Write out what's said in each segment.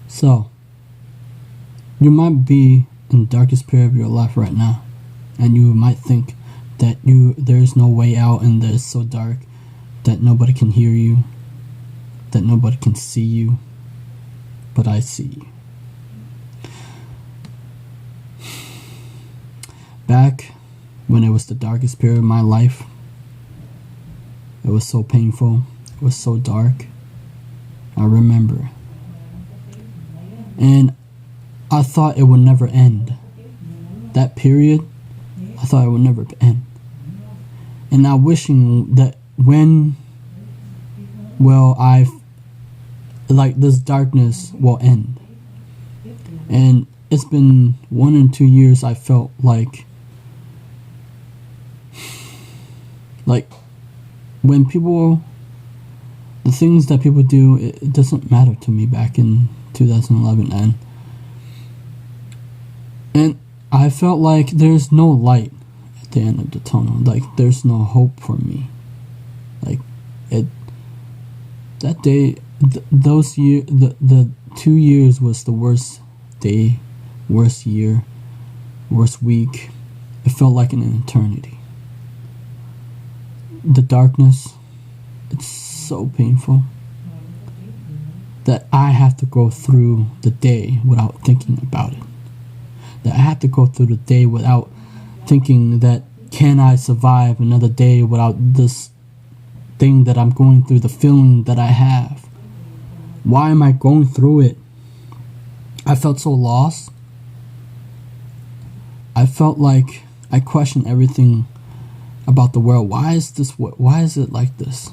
So, you might be in the darkest period of your life right now, and you might think that there's no way out and that it's so dark that nobody can hear you, that nobody can see you, but I see you. Back when it was the darkest period of my life, it was so painful, it was so dark, I remember. And I thought it would never end. That period, I thought it would never end. And now wishing that this darkness will end. And it's been 1 and 2 years I felt like when people, the things that people do, it doesn't matter to me back in 2011. And I felt like there's no light at the end of the tunnel. Like there's no hope for me. That day, the 2 years was the worst day, worst year, worst week. It felt like an eternity. The darkness, it's so painful that I have to go through the day without thinking about it. That I have to go through the day without thinking that can I survive another day without this thing that I'm going through, the feeling that I have. Why am I going through it? I felt so lost. I felt like I questioned everything about the world. Why is it like this?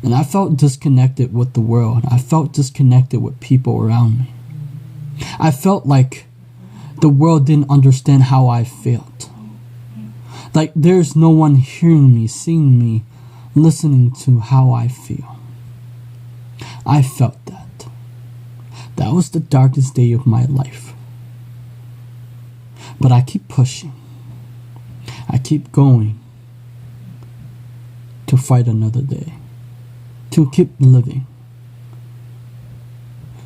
And I felt disconnected with the world. I felt disconnected with people around me. I felt like the world didn't understand how I felt. Like there's no one hearing me, seeing me, listening to how I feel. I felt that. That was the darkest day of my life. But I keep pushing. I keep going to fight another day, to keep living.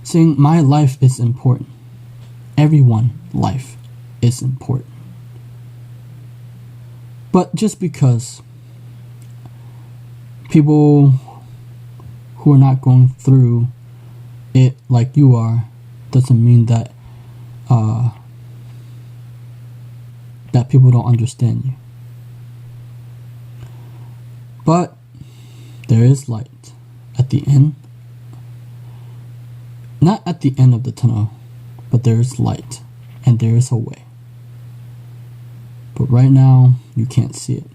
Saying my life is important. Everyone's life is important. But just because people who are not going through it like you are doesn't mean that that people don't understand you. But there is light at the end. Not at the end of the tunnel, but there is light and there is a way. But right now, you can't see it.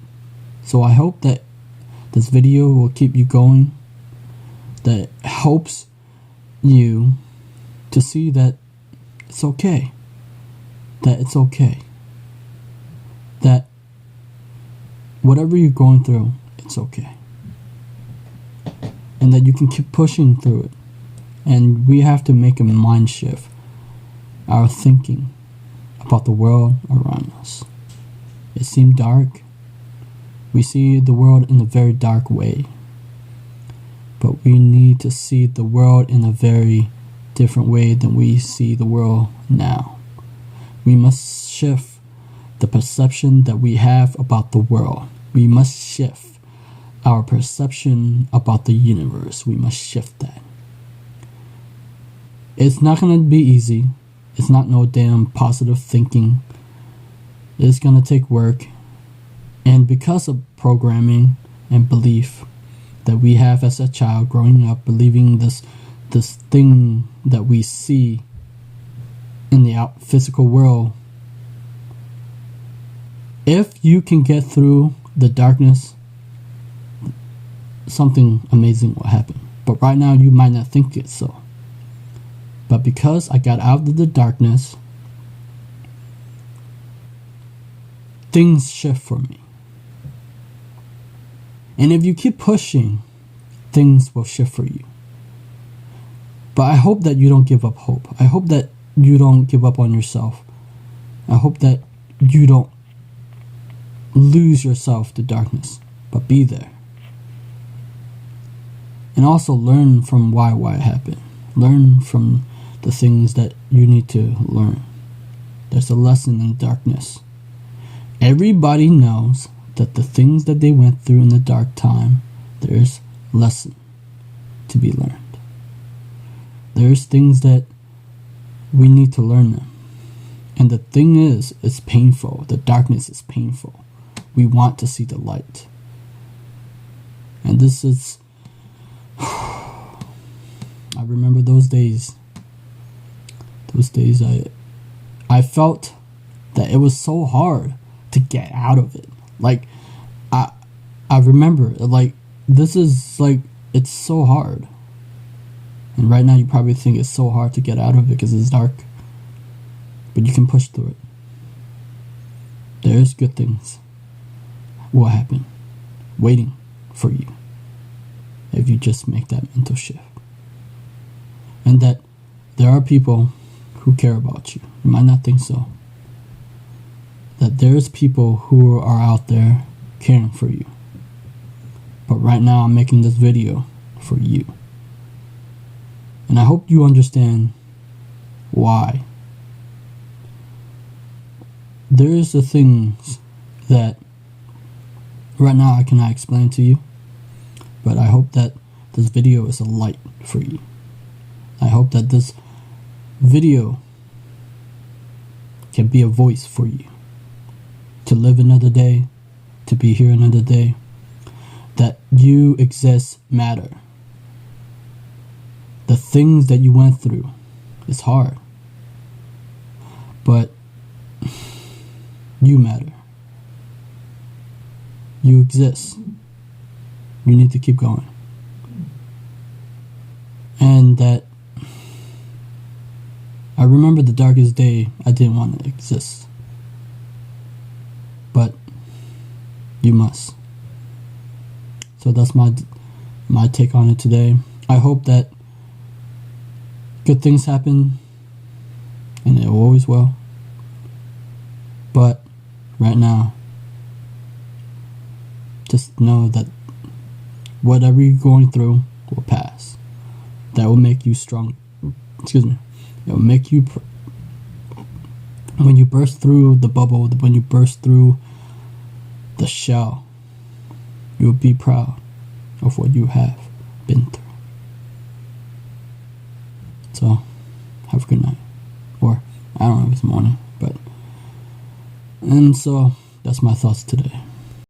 So I hope that this video will keep you going, that helps you to see that it's okay. That it's okay. That whatever you're going through, it's okay. And that you can keep pushing through it. And we have to make a mind shift, our thinking about the world around us. It seemed dark. We see the world in a very dark way. But we need to see the world in a very different way than we see the world now. We must shift the perception that we have about the world. We must shift our perception about the universe. We must shift that. It's not going to be easy. It's not no damn positive thinking. It's going to take work. And because of programming and belief that we have as a child growing up, believing this thing that we see in the physical world, if you can get through the darkness, something amazing will happen. But right now you might not think it so. But because I got out of the darkness, things shift for me. And if you keep pushing, things will shift for you. But I hope that you don't give up hope. I hope that you don't give up on yourself. I hope that you don't lose yourself to darkness, but be there. And also learn from why it happened. Learn from the things that you need to learn. There's a lesson in darkness. Everybody knows that the things that they went through in the dark time, there's lesson to be learned. There's things that we need to learn them. And the thing is, it's painful. The darkness is painful. We want to see the light. And this is... I remember those days. Those days I felt that it was so hard to get out of it. Like, I remember, like, this is, like, it's so hard. And right now you probably think it's so hard to get out of it because it's dark. But you can push through it. There's good things will happen waiting for you if you just make that mental shift. And that there are people who care about you. You might not think so. That there's people who are out there caring for you. But right now I'm making this video for you. And I hope you understand why. There's the things that right now I cannot explain to you. But I hope that this video is a light for you. I hope that this video can be a voice for you. To live another day, to be here another day. That you exist matter. The things that you went through is hard. But you matter. You exist. You need to keep going. And that I remember the darkest day I didn't want to exist. But you must. So that's my take on it today. I hope that good things happen, and it always will. But right now, just know that whatever you're going through will pass. That will make you strong. Excuse me. It will make you, when you burst through the bubble, when you burst through the shell, you'll be proud of what you have been through. So, have a good night. Or, I don't know if it's morning, but... And so, that's my thoughts today.